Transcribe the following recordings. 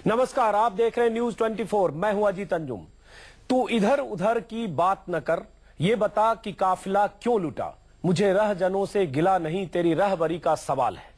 नमस्कार, आप देख रहे हैं न्यूज 24। मैं हूं अजीत अंजुम। तू इधर उधर की बात न कर, ये बता कि काफिला क्यों लूटा। मुझे रहजनों से गिला नहीं, तेरी रहबरी का सवाल है।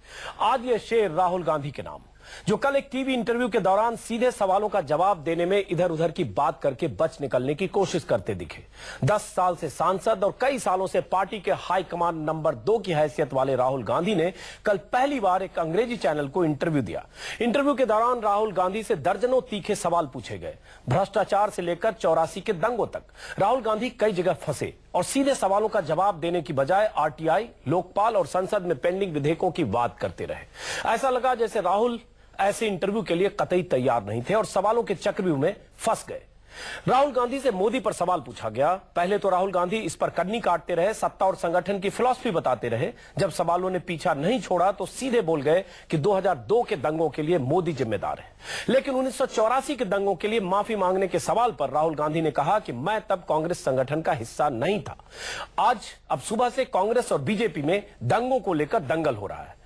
आज ये शेर राहुल गांधी के नाम, जो कल एक टीवी इंटरव्यू के दौरान सीधे सवालों का जवाब देने में इधर उधर की बात करके बच निकलने की कोशिश करते दिखे। 10 साल से सांसद और कई सालों से पार्टी के हाईकमान नंबर 2 की हैसियत वाले राहुल गांधी ने कल पहली बार एक अंग्रेजी चैनल को इंटरव्यू दिया। इंटरव्यू के दौरान राहुल गांधी से दर्जनों तीखे सवाल पूछे गए। भ्रष्टाचार से लेकर 84 के दंगों तक राहुल गांधी कई जगह फंसे और सीधे सवालों का जवाब देने की बजाय आरटीआई, लोकपाल और संसद में पेंडिंग विधेयकों की बात करते रहे। ऐसा लगा जैसे राहुल ऐसे इंटरव्यू के लिए कतई तैयार नहीं थे और सवालों के चक्रव्यूह में फंस गए। राहुल गांधी से मोदी पर सवाल पूछा गया। पहले तो राहुल गांधी इस पर कन्नी काटते रहे, सत्ता और संगठन की फिलॉसफी बताते रहे। जब सवालों ने पीछा नहीं छोड़ा तो सीधे बोल गए कि 2002 के दंगों के लिए मोदी जिम्मेदार है। लेकिन 1984 के दंगों के लिए माफी मांगने के सवाल पर राहुल गांधी ने कहा कि मैं तब कांग्रेस संगठन का हिस्सा नहीं था। अब सुबह से कांग्रेस और बीजेपी में दंगों को लेकर दंगल हो रहा है।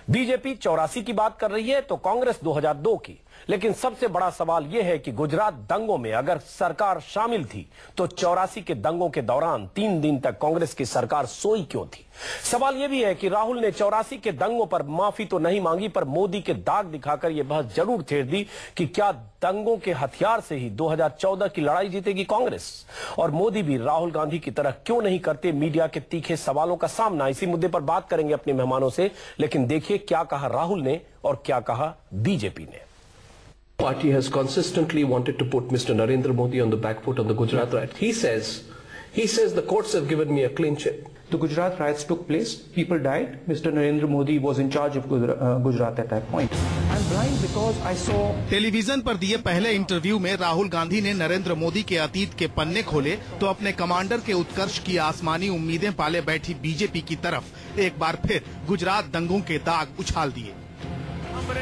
बीजेपी 84 की बात कर रही है तो कांग्रेस 2002 की। लेकिन सबसे बड़ा सवाल यह है कि गुजरात दंगों में अगर सरकार शामिल थी तो 84 के दंगों के दौरान 3 दिन तक कांग्रेस की सरकार सोई क्यों थी। सवाल यह भी है कि राहुल ने 84 के दंगों पर माफी तो नहीं मांगी, पर मोदी के दाग दिखाकर यह बहस जरूर छेड़ दी कि क्या दंगों के हथियार से ही 2014 की लड़ाई जीतेगी कांग्रेस। और मोदी भी राहुल गांधी की तरह क्यों नहीं करते मीडिया के तीखे सवालों का सामना। इसी मुद्दे पर बात करेंगे अपने मेहमानों से। लेकिन देखिए क्या कहा राहुल ने और क्या कहा बीजेपी ने। Party has consistently wanted to put Mr. Narendra Modi on the back foot on the Gujarat riot. He says the courts have given me a clean chit. The Gujarat riots took place, people died. Mr. Narendra Modi was in charge of Gujarat at that point. I'm blind because I saw. Television पर दिए पहले interview में राहुल गांधी ने नरेंद्र मोदी के अतीत के पन्ने खोले तो अपने कमांडर के उत्कर्ष की आसमानी उम्मीदें पाले बैठी बीजेपी की तरफ एक बार फिर गुजरात दंगों के दाग उछाल दिए।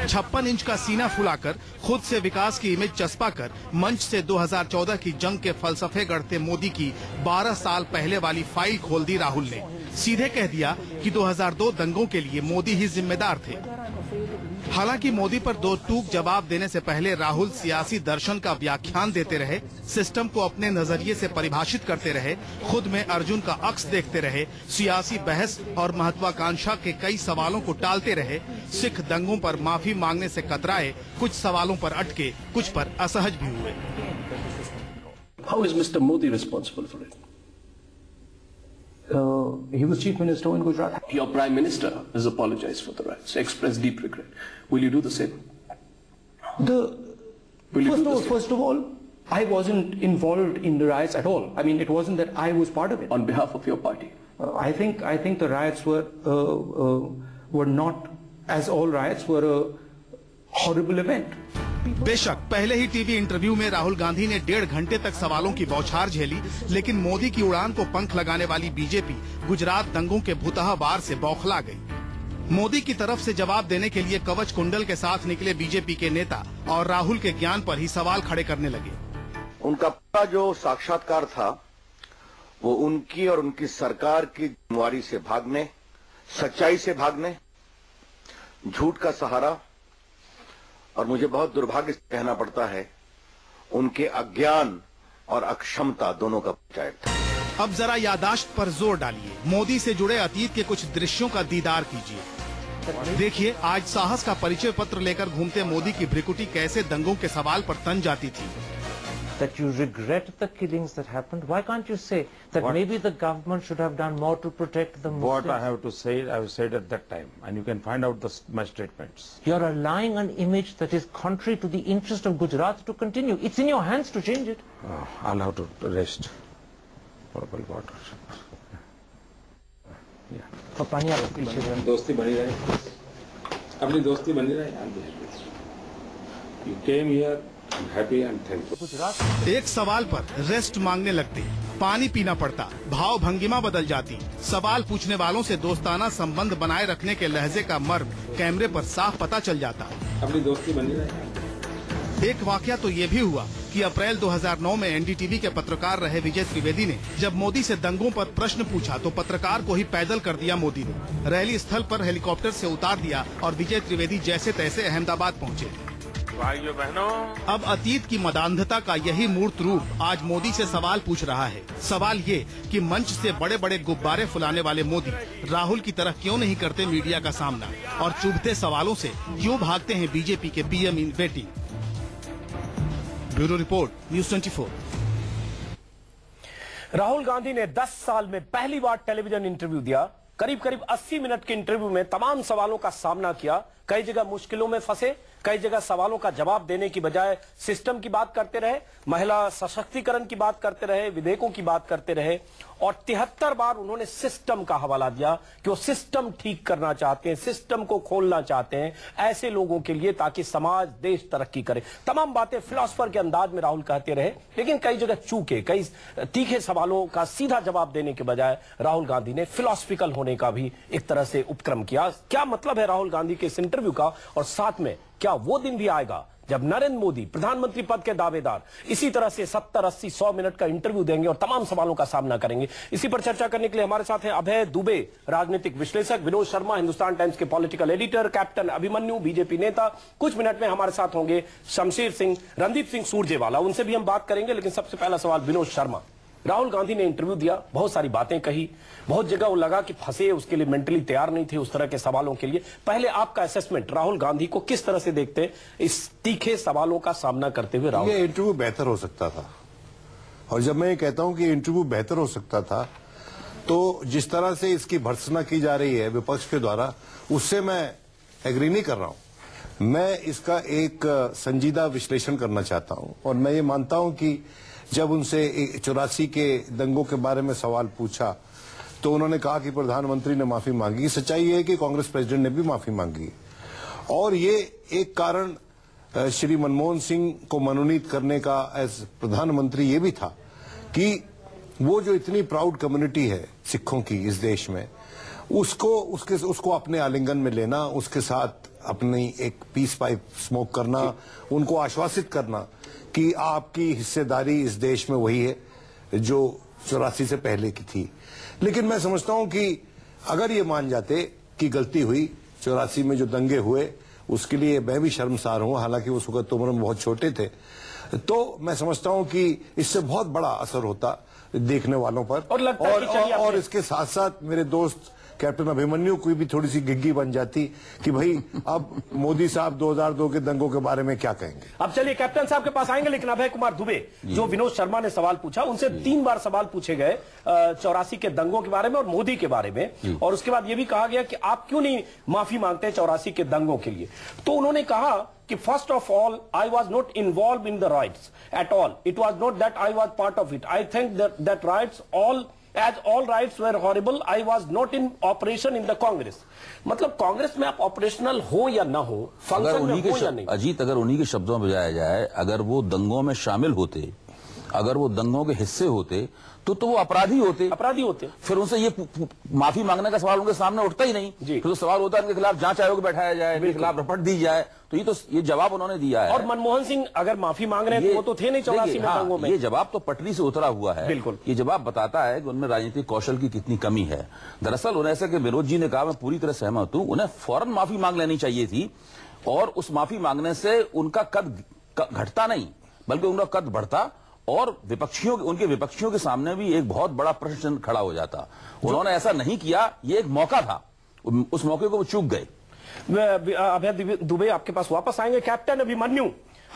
56 इंच का सीना फुलाकर खुद से विकास की इमेज चस्पा कर मंच से 2014 की जंग के फलसफे गढ़ते मोदी की 12 साल पहले वाली फाइल खोल दी राहुल ने। सीधे कह दिया कि 2002 दंगों के लिए मोदी ही जिम्मेदार थे। हालांकि मोदी पर दो टूक जवाब देने से पहले राहुल सियासी दर्शन का व्याख्यान देते रहे, सिस्टम को अपने नजरिए से परिभाषित करते रहे, खुद में अर्जुन का अक्स देखते रहे, सियासी बहस और महत्वाकांक्षा के कई सवालों को टालते रहे, सिख दंगों पर माफी मांगने से कतराए, कुछ सवालों पर अटके, कुछ पर असहज भी हुए। How is Mr. Modi responsible for it? He was chief minister in Gujarat. Your prime minister has apologized for the riots, expressed deep regret. Will you do the same? First of all, I wasn't involved in the riots at all. I mean, it wasn't that I was part of it. On behalf of your party? I think the riots were not, as all riots, were a horrible event. बेशक पहले ही TV interview में राहुल गांधी ने 1.5 घंटे तक सवालों की बौछार झेली, लेकिन मोदी की उड़ान को पंख लगाने वाली बीजेपी गुजरात दंगों के भूतहा वार से बौखला गई। मोदी की तरफ से जवाब देने के लिए कवच कुंडल के साथ निकले बीजेपी के नेता और राहुल के ज्ञान पर ही सवाल खड़े करने लगे। उनका पूरा जो साक्षात्कार था वो उनकी और उनकी सरकार की जिम्मेवारी से भागने, सच्चाई से भागने, झूठ का सहारा और मुझे बहुत दुर्भाग्य से कहना पड़ता है उनके अज्ञान और अक्षमता दोनों का परिचायक था। अब जरा यादाश्त पर जोर डालिए, मोदी से जुड़े अतीत के कुछ दृश्यों का दीदार कीजिए। देखिए आज साहस का परिचय पत्र लेकर घूमते मोदी की भ्रिकुटी कैसे दंगों के सवाल पर तन जाती थी। That you regret the killings that happened. Why can't you say that maybe the government should have done more to protect the Muslims? What I have to say, I have said at that time, and you can find out my statements. You're allowing an image that is contrary to the interest of Gujarat to continue. It's in your hands to change it. I'll have to rest for a water. Yeah. दोस्ती बनी रहे, अपनी दोस्ती बनी रहे। You came here. एक सवाल पर रेस्ट मांगने लगते, पानी पीना पड़ता, भाव भंगिमा बदल जाती। सवाल पूछने वालों से दोस्ताना संबंध बनाए रखने के लहजे का मर्म कैमरे पर साफ पता चल जाता। अपनी दोस्ती बनी रहे। एक वाकया तो ये भी हुआ कि अप्रैल 2009 में एनडीटीवी के पत्रकार रहे विजय त्रिवेदी ने जब मोदी से दंगों पर प्रश्न पूछा तो पत्रकार को ही पैदल कर दिया मोदी ने। रैली स्थल पर हेलीकॉप्टर से उतार दिया और विजय त्रिवेदी जैसे तैसे अहमदाबाद पहुँचे। भाइयों बहनों, अब अतीत की मदान्धता का यही मूर्त रूप आज मोदी से सवाल पूछ रहा है। सवाल ये कि मंच से बड़े बड़े गुब्बारे फुलाने वाले मोदी राहुल की तरह क्यों नहीं करते मीडिया का सामना और चुभते सवालों से क्यों भागते हैं बीजेपी के PM in waiting. Bureau report, news 24। Rahul Gandhi ने 10 साल में पहली बार टेलीविजन इंटरव्यू दिया। करीब 80 मिनट के इंटरव्यू में तमाम सवालों का सामना किया। कई जगह मुश्किलों में फंसे, कई जगह सवालों का जवाब देने की बजाय सिस्टम की बात करते रहे, महिला सशक्तिकरण की बात करते रहे, विधेयकों की बात करते रहे और 73 बार उन्होंने सिस्टम का हवाला दिया कि वो सिस्टम ठीक करना चाहते हैं, सिस्टम को खोलना चाहते हैं ऐसे लोगों के लिए ताकि समाज, देश तरक्की करे। तमाम बातें फिलोसफर के अंदाज में राहुल कहते रहे, लेकिन कई जगह चूके, कई तीखे सवालों का सीधा जवाब देने के बजाय राहुल गांधी ने फिलोसफिकल होने का भी एक तरह से उपक्रम किया। क्या मतलब है राहुल गांधी के इस इंटरव्यू का, और साथ में क्या वो दिन भी आएगा जब नरेंद्र मोदी प्रधानमंत्री पद के दावेदार इसी तरह से 70, 80, 100 मिनट का इंटरव्यू देंगे और तमाम सवालों का सामना करेंगे। इसी पर चर्चा करने के लिए हमारे साथ हैं अभय दुबे, राजनीतिक विश्लेषक, विनोद शर्मा, हिंदुस्तान टाइम्स के political editor, captain Abhimanyu, BJP नेता। कुछ मिनट में हमारे साथ होंगे शमशेर सिंह, रणदीप सिंह सुरजेवाला, उनसे भी हम बात करेंगे। लेकिन सबसे पहला सवाल विनोद शर्मा। राहुल गांधी ने इंटरव्यू दिया, बहुत सारी बातें कही, बहुत जगह वो लगा कि फंसे, उसके लिए मेंटली तैयार नहीं थे उस तरह के सवालों के लिए। पहले आपका असेसमेंट, राहुल गांधी को किस तरह से देखते हैं इस तीखे सवालों का सामना करते हुए? राहुल, ये इंटरव्यू बेहतर हो सकता था, और जब मैं ये कहता हूं कि इंटरव्यू बेहतर हो सकता था तो जिस तरह से इसकी भर्त्सना की जा रही है विपक्ष के द्वारा, उससे मैं एग्री नहीं कर रहा हूं। मैं इसका एक संजीदा विश्लेषण करना चाहता हूं और मैं ये मानता हूं कि जब उनसे 84 के दंगों के बारे में सवाल पूछा तो उन्होंने कहा कि प्रधानमंत्री ने माफी मांगी। सच्चाई है कि कांग्रेस प्रेसिडेंट ने भी माफी मांगी, और ये एक कारण श्री मनमोहन सिंह को मनोनीत करने का एज प्रधानमंत्री ये भी था कि वो जो इतनी प्राउड कम्युनिटी है सिखों की इस देश में, उसको अपने आलिंगन में लेना, उसके साथ अपनी एक पीस पाइप स्मोक करना, उनको आश्वासित करना कि आपकी हिस्सेदारी इस देश में वही है जो 84 से पहले की थी। लेकिन मैं समझता हूं कि अगर ये मान जाते कि गलती हुई, 84 में जो दंगे हुए उसके लिए मैं भी शर्मसार हूं, हालांकि उस वक्त उम्र में बहुत छोटे थे, तो मैं समझता हूं कि इससे बहुत बड़ा असर होता देखने वालों पर। और इसके साथ साथ मेरे दोस्त कैप्टन अभिमन्यु की भी थोड़ी सी घिग्गी बन जाती कि भाई अब मोदी साहब 2002 के दंगों के बारे में क्या कहेंगे। अब चलिए कैप्टन साहब के पास आएंगे, लेकिन अभय कुमार दुबे, जो विनोद शर्मा ने सवाल पूछा, उनसे 3 बार सवाल पूछे गए 84 के दंगों के बारे में और मोदी के बारे में, और उसके बाद यह भी कहा गया कि आप क्यों नहीं माफी मांगते 84 के दंगों के लिए। तो उन्होंने कहा कि first of all I was not involve in the rights at all, it was not that I was part of it, I think that rights all As all rights were horrible, I was not in operation in the Congress. मतलब कांग्रेस में आप operational हो या ना हो, function में हो या नहीं। अजीत, अगर उन्हीं के शब्दों में बजाया जाए, अगर वो दंगों में शामिल होते, अगर वो दंगों के हिस्से होते तो वो अपराधी होते। फिर उनसे ये माफी मांगने का सवाल उनके सामने उठता ही नहीं। फिर तो सवाल होता है उनके खिलाफ जांच आयोग बैठाया जाए, उनके खिलाफ रिपोर्ट दी जाए। तो ये जवाब उन्होंने दिया है। और मनमोहन सिंह अगर माफी मांग रहे हैं तो वो तो थे नहीं 84 में दंगों में। ये जवाब तो पटरी से उतरा हुआ है। बिल्कुल, ये जवाब बताता है कि उनमें राजनीतिक कौशल की कितनी कमी है। दरअसल उन्हें ऐसा कि विनोद जी ने कहा, मैं पूरी तरह सहमत हूं, उन्हें फौरन माफी मांग लेनी चाहिए थी, और उस माफी मांगने से उनका कद घटता नहीं बल्कि उनका कद बढ़ता, और उनके विपक्षियों के सामने भी एक बहुत बड़ा प्रश्न खड़ा हो जाता। उन्होंने ऐसा नहीं किया, ये एक मौका था, उस मौके को वो चूक गए। अभय दुबे आपके पास वापस आएंगे। कैप्टन अभिमन्यु,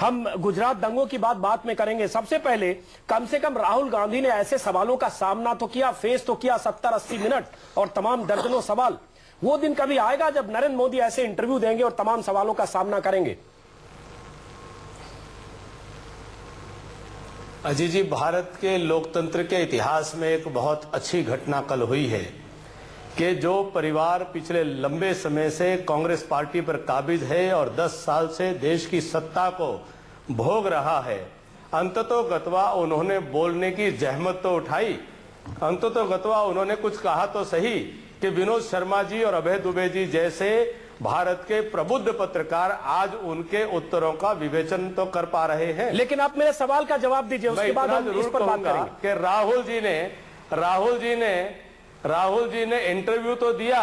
हम गुजरात दंगों की बात में करेंगे। सबसे पहले कम से कम राहुल गांधी ने ऐसे सवालों का सामना तो किया, फेस तो किया 70-80 मिनट और तमाम दर्जनों सवाल। वो दिन कभी आएगा जब नरेंद्र मोदी ऐसे इंटरव्यू देंगे और तमाम सवालों का सामना करेंगे? अजीत जी, भारत के लोकतंत्र के इतिहास में एक बहुत अच्छी घटना कल हुई है कि जो परिवार पिछले लंबे समय से कांग्रेस पार्टी पर काबिज है और 10 साल से देश की सत्ता को भोग रहा है, अंततोगत्वा उन्होंने बोलने की जहमत तो उठाई, अंततोगत्वा उन्होंने कुछ कहा तो सही कि विनोद शर्मा जी और अभय दुबे जी जैसे भारत के प्रबुद्ध पत्रकार आज उनके उत्तरों का विवेचन तो कर पा रहे हैं। लेकिन आप मेरे सवाल का जवाब दीजिए, उसके बाद हम इस पर बात करेंगे कि राहुल जी ने इंटरव्यू तो दिया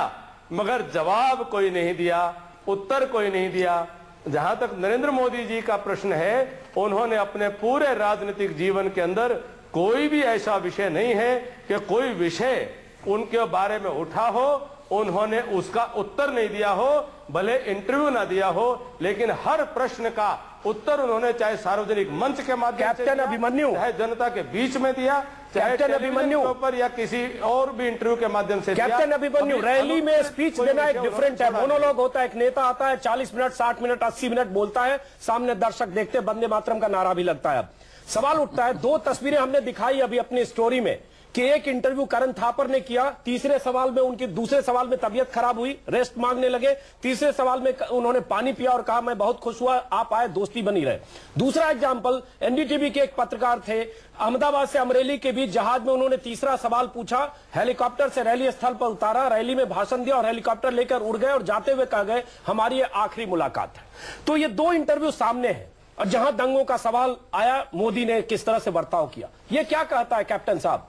मगर जवाब कोई नहीं दिया, उत्तर कोई नहीं दिया। जहां तक नरेंद्र मोदी जी का प्रश्न है, उन्होंने अपने पूरे राजनीतिक जीवन के अंदर कोई भी ऐसा विषय नहीं है कि कोई विषय उनके बारे में उठा हो, उन्होंने उसका उत्तर नहीं दिया हो, भले इंटरव्यू ना दिया हो, लेकिन हर प्रश्न का उत्तर उन्होंने चाहे सार्वजनिक मंच के माध्यम से, कैप्टन अभिमन्यु, चाहे जनता के बीच में दिया, कैप्टन अभिमन्यु पर या किसी और भी इंटरव्यू के माध्यम से। कैप्टन अभिमन्यु, रैली में स्पीच देना एक डिफरेंट है, मोनोलॉग होता है, एक नेता आता है 40 मिनट 60 मिनट 80 मिनट बोलता है, सामने दर्शक देखते, वंदे मातरम का नारा भी लगता है। अब सवाल उठता है, 2 तस्वीरें हमने दिखाई अभी अपनी स्टोरी में कि एक इंटरव्यू करण थापर ने किया, तीसरे सवाल में उनकी, दूसरे सवाल में तबीयत खराब हुई, रेस्ट मांगने लगे, तीसरे सवाल में उन्होंने पानी पिया और कहा मैं बहुत खुश हुआ, आप आए, दोस्ती बनी रहे। दूसरा एग्जांपल, एनडीटीवी के एक पत्रकार थे, अहमदाबाद से अमरेली के बीच जहाज में उन्होंने तीसरा सवाल पूछा, हेलीकॉप्टर से रैली स्थल पर उतारा, रैली में भाषण दिया और हेलीकॉप्टर लेकर उड़ गए और जाते हुए कह गए हमारी ये आखिरी मुलाकात है। तो ये 2 इंटरव्यू सामने है और जहां दंगों का सवाल आया, मोदी ने किस तरह से बर्ताव किया, ये क्या कहता है कैप्टन साहब?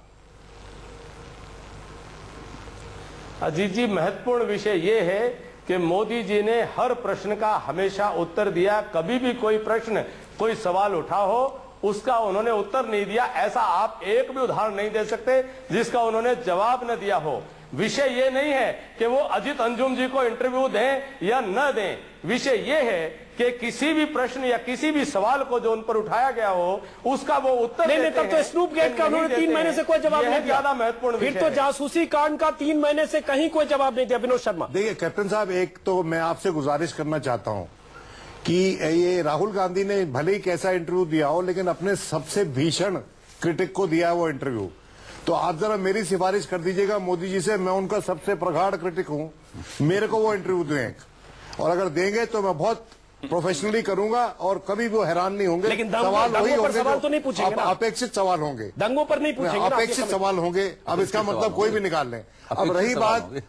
अजीत जी, महत्वपूर्ण विषय यह है कि मोदी जी ने हर प्रश्न का हमेशा उत्तर दिया। कभी भी कोई प्रश्न, कोई सवाल उठा हो, उसका उन्होंने उत्तर नहीं दिया। ऐसा आप एक भी उदाहरण नहीं दे सकते जिसका उन्होंने जवाब न दिया हो। विषय ये नहीं है कि वो अजीत अंजुम जी को इंटरव्यू दें या न दें, विषय ये है कि किसी भी प्रश्न या किसी भी सवाल को जो उन पर उठाया गया हो, उसका वो उत्तर नहीं, तब तो स्नूप गेट का उन्होंने 3 महीने से कोई जवाब नहीं दिया। ज्यादा महत्वपूर्ण फिर तो जासूसी कांड का 3 महीने से कहीं कोई जवाब नहीं दिया। विनोद शर्मा, देखिए कैप्टन साहब, एक तो मैं आपसे गुजारिश करना चाहता हूं कि ये राहुल गांधी ने भले ही कैसा इंटरव्यू दिया हो, लेकिन अपने सबसे भीषण क्रिटिक को दिया है वो इंटरव्यू। तो आप जरा मेरी सिफारिश कर दीजिएगा मोदी जी से, मैं उनका सबसे प्रगाढ़ क्रिटिक हूं, मेरे को वो इंटरव्यू दें, और अगर देंगे तो मैं बहुत प्रोफेशनली करूंगा और कभी वो हैरान नहीं होंगे। लेकिन सवाल वही होंगे, सवाल तो नहीं पूछेंगे ना, अपेक्षित सवाल होंगे, दंगों पर नहीं पूछेंगे, अपेक्षित सवाल होंगे। अब इसका मतलब कोई भी निकाल लें। अब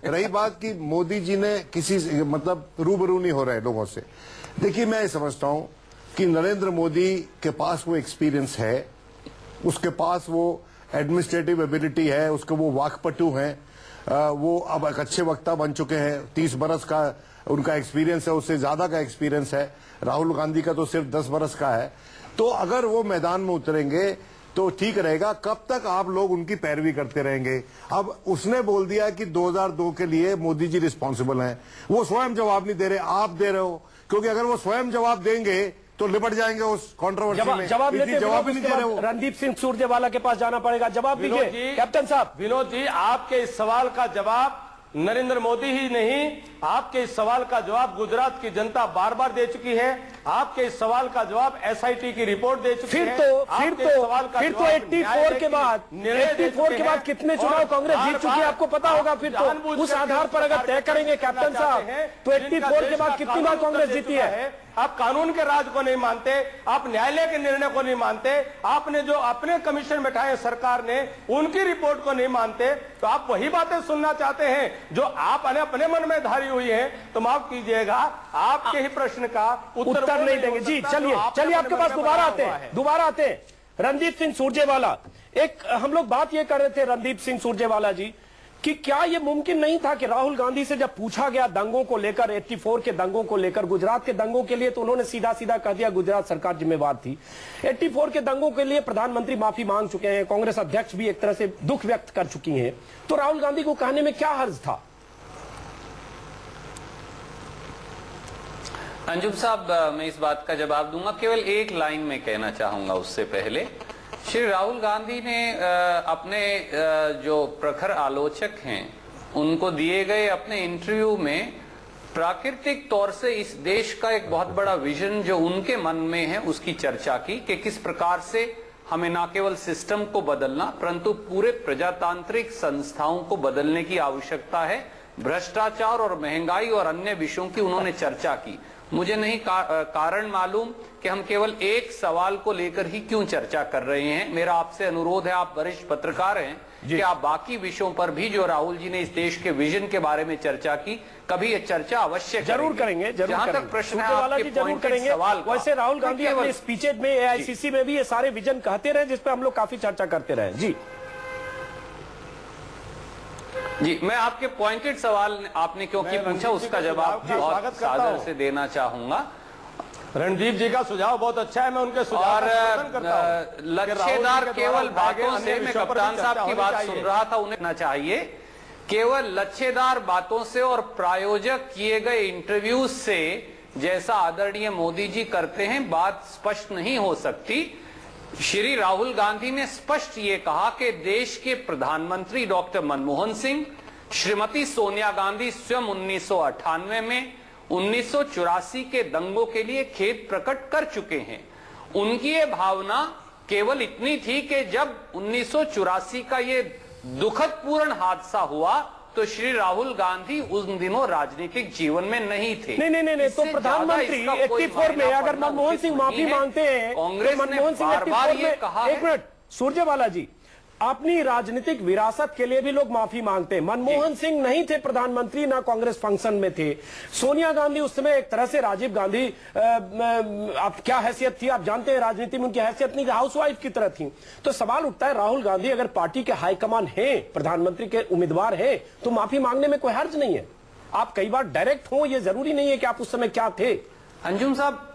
रही बात कि मोदी जी ने किसी मतलब रूबरू नहीं हो रहे लोगों से। देखिए, मैं समझता हूं कि नरेंद्र मोदी के पास वो एक्सपीरियंस है, उसके पास वो एडमिनिस्ट्रेटिव एबिलिटी है, उसके वो वाकपटु हैं, वो अब एक अच्छे वक्ता बन चुके हैं, 30 बरस का उनका एक्सपीरियंस है, उससे ज्यादा का एक्सपीरियंस है। राहुल गांधी का तो सिर्फ 10 बरस का है। तो अगर वो मैदान में उतरेंगे तो ठीक रहेगा। कब तक आप लोग उनकी पैरवी करते रहेंगे? अब उसने बोल दिया कि 2002 के लिए मोदी जी रिस्पॉन्सिबल हैं, वो स्वयं जवाब नहीं दे रहे, आप दे रहे हो, क्योंकि अगर वो स्वयं जवाब देंगे तो लिपट जाएंगे उस कंट्रोवर्सी में। जवाब नहीं दे रहे हो। रणदीप सिंह सुरजेवाला के पास जाना पड़ेगा, जवाब दीजिए कैप्टन साहब। विनोद जी, आपके इस सवाल का जवाब नरेंद्र मोदी ही नहीं, आपके इस सवाल का जवाब गुजरात की जनता बार बार दे चुकी है। आपके इस सवाल का जवाब एसआईटी की रिपोर्ट दे चुकी है। फिर तो 84 के बाद कितने चुनाव कांग्रेस जीत चुकी है आपको पता होगा। फिर तो उस आधार पर अगर तय करेंगे कैप्टन साहब, तो 84 के बाद कितनी बार कांग्रेस जीती है? आप कानून के राज को नहीं मानते, आप न्यायालय के निर्णय को नहीं मानते, आपने जो अपने कमीशन बैठाए सरकार ने उनकी रिपोर्ट को नहीं मानते, तो आप वही बातें सुनना चाहते हैं जो आपने अपने मन में धारी हुई है। तो माफ कीजिएगा, आपके ही प्रश्न का उत्तर नहीं देंगे। जी चलिए आपके पास दोबारा आते हैं रणदीप सिंह सुरजेवाला। एक हम लोग बात ये कर रहे थे रणदीप सिंह सुरजेवाला जी कि क्या यह मुमकिन नहीं था कि राहुल गांधी से जब पूछा गया दंगों को लेकर, 84 के दंगों को लेकर, गुजरात के दंगों के लिए, तो उन्होंने सीधा सीधा कह दिया गुजरात सरकार जिम्मेवार थी। 84 के दंगों के लिए प्रधानमंत्री माफी मांग चुके हैं, कांग्रेस अध्यक्ष भी एक तरह से दुख व्यक्त कर चुकी हैं, तो राहुल गांधी को कहने में क्या हर्ज था? अंजुम साहब, मैं इस बात का जवाब दूंगा, केवल एक लाइन में कहना चाहूंगा उससे पहले। श्री राहुल गांधी ने अपने जो प्रखर आलोचक हैं उनको दिए गए अपने इंटरव्यू में प्राकृतिक तौर से इस देश का एक बहुत बड़ा विजन जो उनके मन में है उसकी चर्चा की कि किस प्रकार से हमें न केवल सिस्टम को बदलना परंतु पूरे प्रजातांत्रिक संस्थाओं को बदलने की आवश्यकता है। भ्रष्टाचार और महंगाई और अन्य विषयों की उन्होंने चर्चा की। मुझे नहीं कारण मालूम कि हम केवल एक सवाल को लेकर ही क्यों चर्चा कर रहे हैं। मेरा आपसे अनुरोध है, आप वरिष्ठ पत्रकार हैं, कि आप बाकी विषयों पर भी जो राहुल जी ने इस देश के विजन के बारे में चर्चा की, कभी ये चर्चा अवश्य जरूर करेंगे। जहां तक प्रश्न है आपके जरूर करेंगे सवाल। वैसे राहुल गांधी अपने स्पीचेज में एआईसीसी में भी ये सारे विजन कहते रहे, जिस पर हम लोग काफी चर्चा करते रहे। जी, मैं आपके पॉइंटेड सवाल आपने क्योंकि पूछा उसका जवाब बहुत सादर से देना चाहूंगा। रणदीप जी का सुझाव बहुत अच्छा है, मैं उनके सुझाव का समर्थन करता हूं। लच्छेदार केवल बातों से, मैं कप्तान साहब की बात सुन रहा था, उन्हें ना चाहिए केवल लच्छेदार बातों से और प्रायोजक किए गए इंटरव्यू से जैसा आदरणीय मोदी जी करते हैं बात स्पष्ट नहीं हो सकती। श्री राहुल गांधी ने स्पष्ट ये कहा कि देश के प्रधानमंत्री डॉक्टर मनमोहन सिंह, श्रीमती सोनिया गांधी स्वयं 1998 में 1984 के दंगों के लिए खेद प्रकट कर चुके हैं। उनकी ये भावना केवल इतनी थी कि जब 1984 का ये दुखद पूर्ण हादसा हुआ तो श्री राहुल गांधी उन दिनों राजनीतिक जीवन में नहीं थे। नहीं, तो प्रधानमंत्री 84 में अगर मनमोहन सिंह माफी मांगते हैं, कांग्रेस ने बार-बार ये कहा। एक मिनट सुरजेवाला जी, अपनी राजनीतिक विरासत के लिए भी लोग माफी मांगते हैं। मनमोहन सिंह नहीं थे प्रधानमंत्री, ना कांग्रेस फंक्शन में थे। सोनिया गांधी उस समय एक तरह से राजीव गांधी, आप क्या हैसियत थी आप जानते हैं, राजनीति में उनकी हैसियत नहीं, हाउसवाइफ की तरह थी। तो सवाल उठता है, राहुल गांधी अगर पार्टी के हाईकमान हैं, प्रधानमंत्री के उम्मीदवार हैं, तो माफी मांगने में कोई हर्ज नहीं है। आप कई बार डायरेक्ट हो, यह जरूरी नहीं है कि आप उस समय क्या थे। अंजुम साहब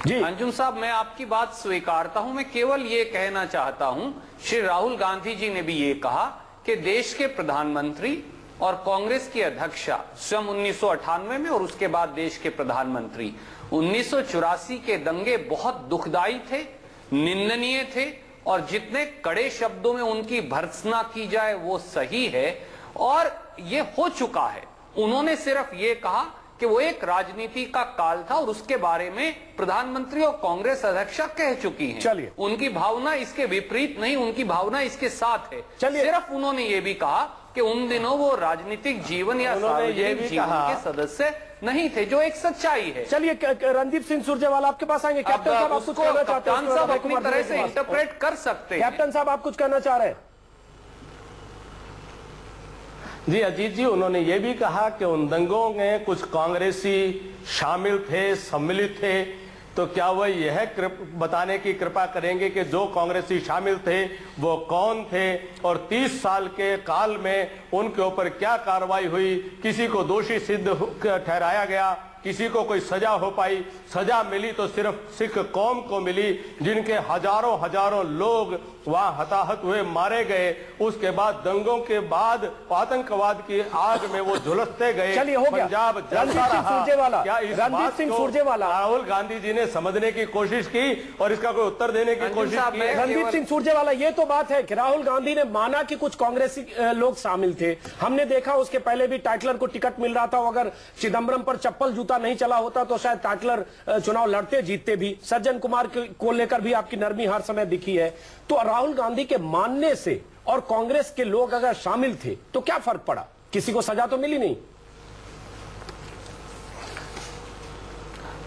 जी, अंजुम साहब, मैं आपकी बात स्वीकारता हूं। मैं केवल ये कहना चाहता हूं, श्री राहुल गांधी जी ने भी ये कहा कि देश के प्रधानमंत्री और कांग्रेस की अध्यक्षा स्वयं 1998 में और उसके बाद देश के प्रधानमंत्री 1984 के दंगे बहुत दुखदाई थे, निंदनीय थे और जितने कड़े शब्दों में उनकी भर्त्सना की जाए वो सही है और ये हो चुका है। उन्होंने सिर्फ ये कहा कि वो एक राजनीति का काल था और उसके बारे में प्रधानमंत्री और कांग्रेस अध्यक्षा कह चुकी हैं। चलिए, उनकी भावना इसके विपरीत नहीं, उनकी भावना इसके साथ है। चलिए, सिर्फ उन्होंने ये भी कहा कि उन दिनों वो राजनीतिक जीवन या सार्वजनिक जीवन के सदस्य नहीं थे, जो एक सच्चाई है। चलिए, रणदीप सिंह सुरजेवाला आपके पास आएंगे। कैप्टन साहब आप कुछ कहना चाहते हैं? कप्तान साहब अपनी तरह से इंटरप्रेट कर सकते हैं। कैप्टन साहब आप कुछ कहना चाह रहे हैं? जी अजीत जी, उन्होंने ये भी कहा कि उन दंगों में कुछ कांग्रेसी शामिल थे, सम्मिलित थे, तो क्या वह यह बताने की कृपा करेंगे कि जो कांग्रेसी शामिल थे वो कौन थे और 30 साल के काल में उनके ऊपर क्या कार्रवाई हुई, किसी को दोषी सिद्ध ठहराया गया, किसी को कोई सजा हो पाई, सजा मिली तो सिर्फ सिख कौम को मिली, जिनके हजारों हजारों लोग वहां हताहत हुए, मारे गए। उसके बाद दंगों के बाद आतंकवाद की आग में वो झुलसते गए। चलिए, हो गया। पंजाब जलता रहा। क्या इस बात को राहुल गांधी जी ने समझने की कोशिश की और इसका कोई उत्तर देने की कोशिश की? रणदीप सिंह सुरजेवाला, ये तो बात है कि राहुल गांधी ने माना कि कुछ कांग्रेसी लोग शामिल थे। हमने देखा उसके पहले भी टाइटलर को टिकट मिल रहा था, अगर चिदम्बरम पर चप्पल जूता नहीं चला होता तो शायद टाइटलर चुनाव लड़ते जीतते भी। सज्जन कुमार को लेकर भी आपकी नरमी हर समय दिखी है। तो राहुल गांधी के मानने से और कांग्रेस के लोग अगर शामिल थे तो क्या फर्क पड़ा? किसी को सजा तो मिली नहीं।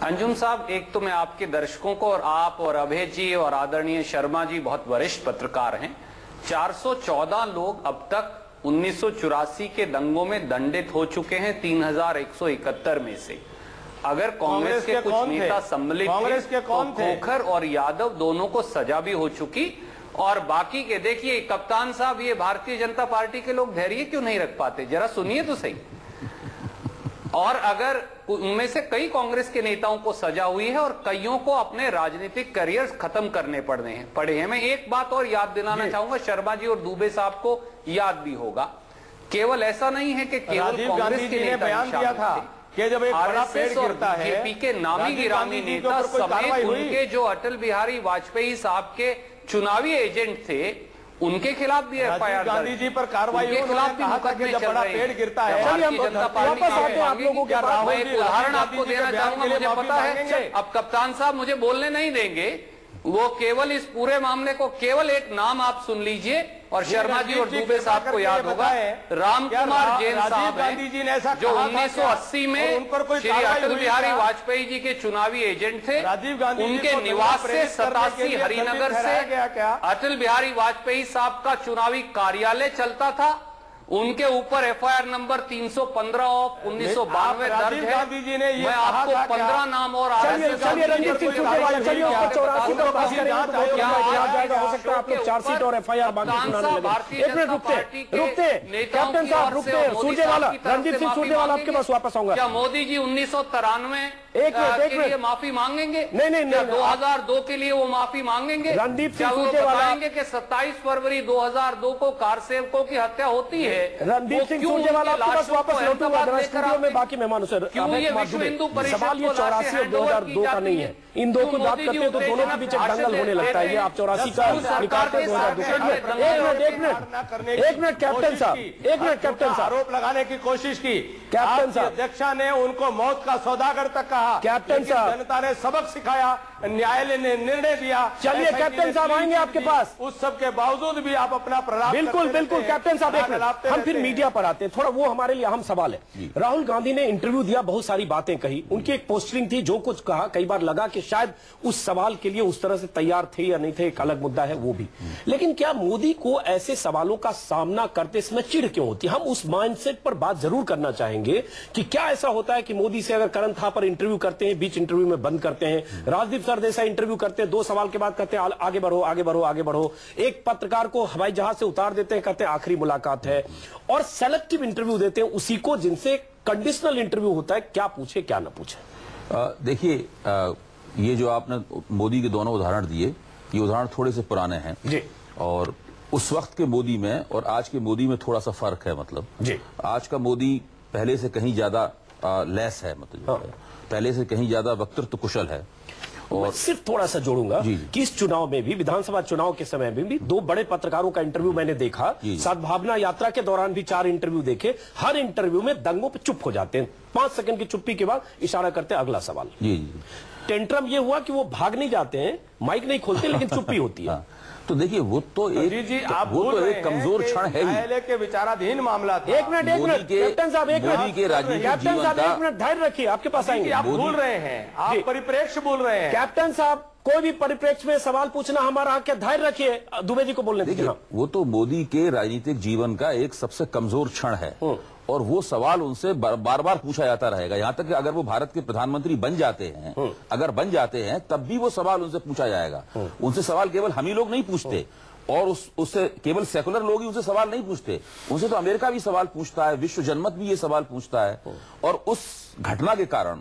अंजुम साहब, एक तो मैं आपके दर्शकों को, और आप और अभय जी और आदरणीय शर्मा जी बहुत वरिष्ठ पत्रकार हैं, 414 लोग अब तक 1984 के दंगों में दंडित हो चुके हैं 3171 में से। अगर कांग्रेस के कुछ नेता सम्मिलित थे तो खोखर और यादव दोनों को सजा भी हो चुकी और बाकी के, देखिए कप्तान साहब, ये भारतीय जनता पार्टी के लोग धैर्य क्यों नहीं रख पाते, जरा सुनिए तो सही। और अगर उनमें से कई कांग्रेस के नेताओं को सजा हुई है और कईयों को अपने राजनीतिक करियर खत्म करने पड़े हैं। मैं एक बात और याद दिलाना चाहूंगा, शर्मा जी और दुबे साहब को याद भी होगा, केवल ऐसा नहीं है कि केवल कांग्रेस के नेता बयान दिया था कि जब एक बड़ा पेड़ गिरता है, बीजेपी के नामी गिरामी नेता समेत उनके जो अटल बिहारी वाजपेयी साहब के चुनावी एजेंट थे, उनके खिलाफ भी एफआईआर, गांधी जी पर कार्रवाई, उनके खिलाफ भी मुकदमे चल बड़ा रहे पेड़ हैं। गिरता है। भारतीय जनता पार्टी आप लोगों के मैं एक उदाहरण आपको देना चाहूंगा, मुझे पता है अब कप्तान साहब मुझे बोलने नहीं देंगे, वो केवल इस पूरे मामले को केवल एक नाम आप सुन लीजिए और शर्मा जी और दुबे साहब को याद होगा, राम कुमार जैन साहब हैं जो 1980 में श्री अटल बिहारी वाजपेयी जी के चुनावी एजेंट थे। उनके निवास से 87 हरिनगर से अटल बिहारी वाजपेयी साहब का चुनावी कार्यालय चलता था। उनके ऊपर एफआईआर नंबर 315 ऑफ 1992 दर्ज है। गांधी जी ने ये मैं आपको 15 नाम और चलिए रणदीप सिंह सुरजेवाला, चलिए उस पर 84 पर बात करेंगे तो बहुत लंबा जाएगा। हो सकता है आप लोग चार्जशीट और एफआईआर बाकी सुनाने लगे। एक मिनट रुकते कैप्टन साहब, रुकते सुरजेवाला, रणदीप सिंह सुरजेवाला आपके पास वापस आऊंगा। क्या मोदी जी 1993 एक के लिए माफी मांगेंगे? नहीं, 2002 के लिए वो माफी मांगेंगे? रणदीप सिंह सुरजेवाला सुरजेवाला बताएंगे कि 27 फरवरी 2002 को कार सेवकों की हत्या होती है। रणदीप सिंह सुरजेवाला आपके पास वापस लौटूंगा स्टूडियो में बाकी मेहमानों से। क्यों ये विश्व हिंदू परिषद सवाल ये 84 और 2002 का नहीं है, इन दो की बात करते हैं तो दोनों के बीच दंगल होने लगता है। ये आप 84 का निकालते 2002। एक मिनट कैप्टन साहब, आरोप लगाने की कोशिश की। कैप्टन साहब, अध्यक्षा ने उनको मौत का सौदागर तक कहा। कैप्टन साहब, जनता ने सबक सिखाया, न्यायालय ने निर्णय दिया। चलिए कैप्टन साहब आएंगे आपके पास। उस सब के बावजूद भी आप अपना प्रलाप बिल्कुल कैप्टन साहब, एक मिनट हम फिर मीडिया पर आते हैं, थोड़ा वो हमारे लिए अहम सवाल है। राहुल गांधी ने इंटरव्यू दिया, बहुत सारी बातें कही, उनकी एक पोस्टरिंग थी, जो कुछ कहा कई बार लगा कि शायद उस सवाल के लिए उस तरह से तैयार थे या नहीं थे, एक अलग मुद्दा है वो भी। लेकिन क्या मोदी को ऐसे सवालों का सामना करते समय चिढ़ क्यों होती? हम उस माइंडसेट पर बात जरूर करना चाहेंगे कि क्या ऐसा होता है कि मोदी से अगर करण थापर इंटरव्यू करते हैं, बीच इंटरव्यू में बंद करते हैं, राजदीप सरदेसाई इंटरव्यू करते हैं, 2 सवाल के बाद कहते हैं आगे बढ़ो आगे बढ़ो आगे बढ़ो, एक पत्रकार को हवाई जहाज से उतार देते हैं, कहते हैं आखिरी मुलाकात है, और सेलेक्टिव इंटरव्यू देते हैं उसी को जिनसे कंडीशनल इंटरव्यू होता है, क्या पूछे क्या ना पूछे। देखिए ये जो आपने मोदी के दोनों उदाहरण दिए, ये उदाहरण थोड़े से पुराने हैं जी, और उस वक्त के मोदी में और आज के मोदी में थोड़ा सा फर्क है। मतलब जी, आज का मोदी पहले से कहीं ज्यादा लेस है, मतलब पहले से कहीं ज्यादा वक्तृत्व कुशल है। और सिर्फ थोड़ा सा जोड़ूंगा कि इस चुनाव में भी, विधानसभा चुनाव के समय में भी 2 बड़े पत्रकारों का इंटरव्यू मैंने देखा, सद्भावना यात्रा के दौरान भी 4 इंटरव्यू देखे, हर इंटरव्यू में दंगों पे चुप हो जाते हैं, 5 सेकंड की चुप्पी के बाद इशारा करते हैं अगला सवाल। टेंट्रम ये हुआ कि वो भाग नहीं जाते हैं, माइक नहीं खोलते, लेकिन चुप्पी होती है। तो देखिए वो तो एक कमजोर क्षण है ही। न्यायालय के विचाराधीन मामला था। एक मिनट कैप्टन साहब, एक मिनट कैप्टन साहब, एक मिनट धैर्य रखिए, आपके पास आएंगे। आप भूल रहे हैं, आप परिप्रेक्ष्य भूल रहे हैं। कैप्टन साहब, कोई भी परिप्रेक्ष्य में सवाल पूछना हमारा हक है, धैर्य रखिए। दुबे जी को बोलने दीजिए। वो तो मोदी के राजनीतिक जीवन का एक सबसे कमजोर क्षण है, और वो सवाल उनसे बार बार पूछा जाता रहेगा, यहां तक कि अगर वो भारत के प्रधानमंत्री बन जाते हैं, अगर बन जाते हैं तब भी वो सवाल उनसे पूछा जाएगा। उनसे सवाल केवल हम ही लोग नहीं पूछते, और उससे केवल सेकुलर लोग ही उनसे सवाल नहीं पूछते, उनसे तो अमेरिका भी सवाल पूछता है, विश्व जनमत भी ये सवाल पूछता है। और उस घटना के कारण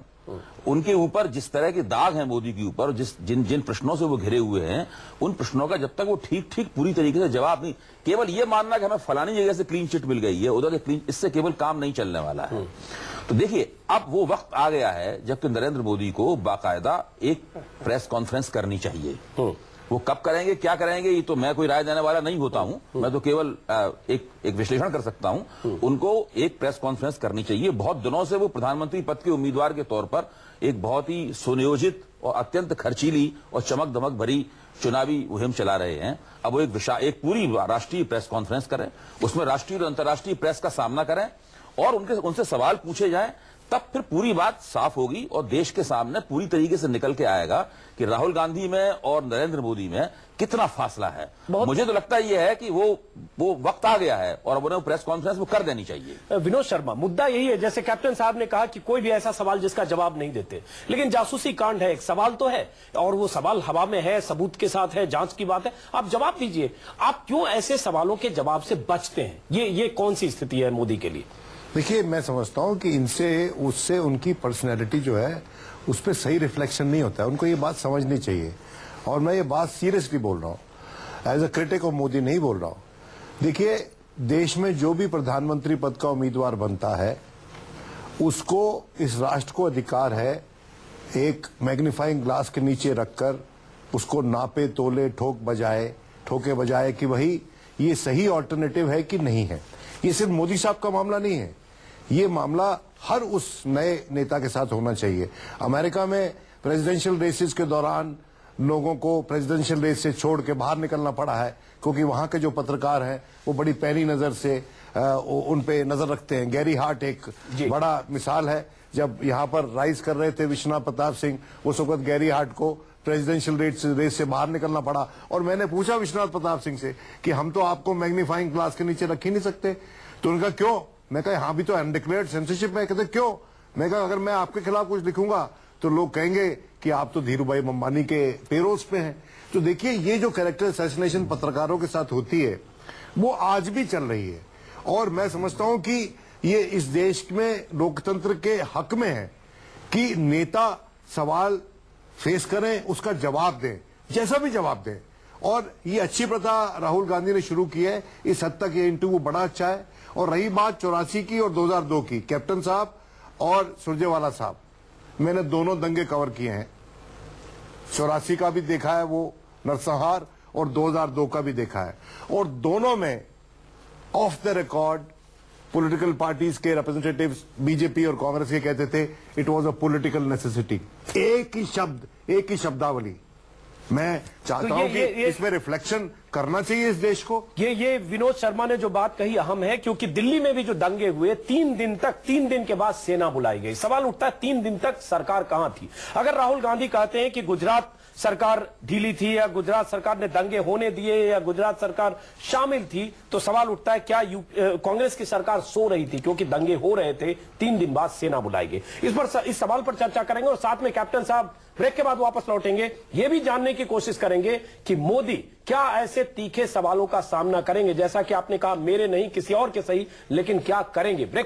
उनके ऊपर जिस तरह के दाग हैं मोदी के ऊपर, जिन प्रश्नों से वो घिरे हुए हैं, उन प्रश्नों का जब तक वो ठीक पूरी तरीके से जवाब नहीं, केवल ये मानना कि हमें फलानी जगह से क्लीन चिट मिल गई है, उधर क्लीन, इससे केवल काम नहीं चलने वाला है। तो देखिए अब वो वक्त आ गया है जबकि नरेंद्र मोदी को बाकायदा एक प्रेस कॉन्फ्रेंस करनी चाहिए। वो कब करेंगे, क्या करेंगे, ये तो मैं कोई राय देने वाला नहीं होता हूं, मैं तो केवल एक विश्लेषण कर सकता हूं। उनको एक प्रेस कॉन्फ्रेंस करनी चाहिए। बहुत दिनों से वो प्रधानमंत्री पद के उम्मीदवार के तौर पर एक बहुत ही सुनियोजित और अत्यंत खर्चीली और चमक दमक भरी चुनावी मुहिम चला रहे हैं। अब वो एक पूरी राष्ट्रीय प्रेस कॉन्फ्रेंस करें, उसमें राष्ट्रीय और अंतर्राष्ट्रीय प्रेस का सामना करें और उनसे सवाल पूछे जाएं, तब फिर पूरी बात साफ होगी और देश के सामने पूरी तरीके से निकल के आएगा कि राहुल गांधी में और नरेंद्र मोदी में कितना फासला है। मुझे तो लगता यह है कि वो वक्त आ गया है और अब उन्हें प्रेस कॉन्फ्रेंस में कर देनी चाहिए। विनोद शर्मा, मुद्दा यही है, जैसे कैप्टन साहब ने कहा कि कोई भी ऐसा सवाल जिसका जवाब नहीं देते, लेकिन जासूसी कांड है, एक सवाल तो है और वो सवाल हवा में है, सबूत के साथ है, जांच की बात है, आप जवाब दीजिए। आप क्यों ऐसे सवालों के जवाब से बचते हैं? ये कौन सी स्थिति है मोदी के लिए? देखिए, मैं समझता हूं कि उससे उनकी पर्सनैलिटी जो है उस पर सही रिफ्लेक्शन नहीं होता है। उनको ये बात समझनी चाहिए और मैं ये बात सीरियसली बोल रहा हूं, as a critic of Modi नहीं बोल रहा हूं। देखिए, देश में जो भी प्रधानमंत्री पद का उम्मीदवार बनता है उसको, इस राष्ट्र को अधिकार है एक मैग्नीफाइंग ग्लास के नीचे रखकर उसको नापे तोले ठोके बजाए कि वही ये सही ऑल्टरनेटिव है कि नहीं है। ये सिर्फ मोदी साहब का मामला नहीं है, ये मामला हर उस नए नेता के साथ होना चाहिए। अमेरिका में प्रेसिडेंशियल रेसेस के दौरान लोगों को प्रेसिडेंशियल रेस से छोड़ के बाहर निकलना पड़ा है क्योंकि वहां के जो पत्रकार हैं वो बड़ी पैनी नजर से उन पे नजर रखते हैं। गैरी हार्ट एक बड़ा मिसाल है। जब यहाँ पर राइज कर रहे थे विश्वनाथ प्रताप सिंह, उस वक्त गैरी हार्ट को प्रेसिडेंशियल रेस से बाहर निकलना पड़ा और मैंने पूछा विश्वनाथ प्रताप सिंह से कि हम तो आपको मैग्नीफाइंग ग्लास के नीचे रख ही नहीं सकते। तो उनका क्यों? मैं कहा हाँ भी तो अनडिक्लेयर्ड सेंसरशिप है। कहते क्यों? मैं कहा अगर मैं आपके खिलाफ कुछ लिखूंगा तो लोग कहेंगे कि आप तो धीरूभाई अंबानी के पेरोल्स पे हैं। तो देखिए ये जो कैरेक्टर असैसिनेशन पत्रकारों के साथ होती है वो आज भी चल रही है, और मैं समझता हूं कि ये इस देश में लोकतंत्र के हक में है कि नेता सवाल फेस करें, उसका जवाब दें, जैसा भी जवाब दें। और ये अच्छी प्रथा राहुल गांधी ने शुरू की है, इस हद तक ये इंटरव्यू बड़ा अच्छा है। और रही बात 84 की और 2002 की, कैप्टन साहब और सुरजेवाला साहब, मैंने दोनों दंगे कवर किए हैं। 84 का भी देखा है वो नरसंहार, और 2002 का भी देखा है, और दोनों में of the record political parties के रिप्रेजेंटेटिव्स बीजेपी और कांग्रेस के कहते थे it was a political necessity. एक ही शब्द, एक ही शब्दावली। मैं चाहता हूं कि इसमें रिफ्लेक्शन करना चाहिए इस देश को। ये विनोद शर्मा ने जो बात कही अहम है, क्योंकि दिल्ली में भी जो दंगे हुए 3 दिन के बाद सेना बुलाई गई। सवाल उठता है 3 दिन तक सरकार कहां थी? अगर राहुल गांधी कहते हैं कि गुजरात सरकार ढीली थी, या गुजरात सरकार ने दंगे होने दिए, या गुजरात सरकार शामिल थी, तो सवाल उठता है क्या कांग्रेस की सरकार सो रही थी क्योंकि दंगे हो रहे थे? 3 दिन बाद सेना बुलाई गई। इस सवाल पर चर्चा करेंगे, और साथ में कैप्टन साहब ब्रेक के बाद वापस लौटेंगे। यह भी जानने की कोशिश करेंगे कि मोदी क्या ऐसे तीखे सवालों का सामना करेंगे, जैसा कि आपने कहा मेरे नहीं किसी और के सही, लेकिन क्या करेंगे। ब्रेक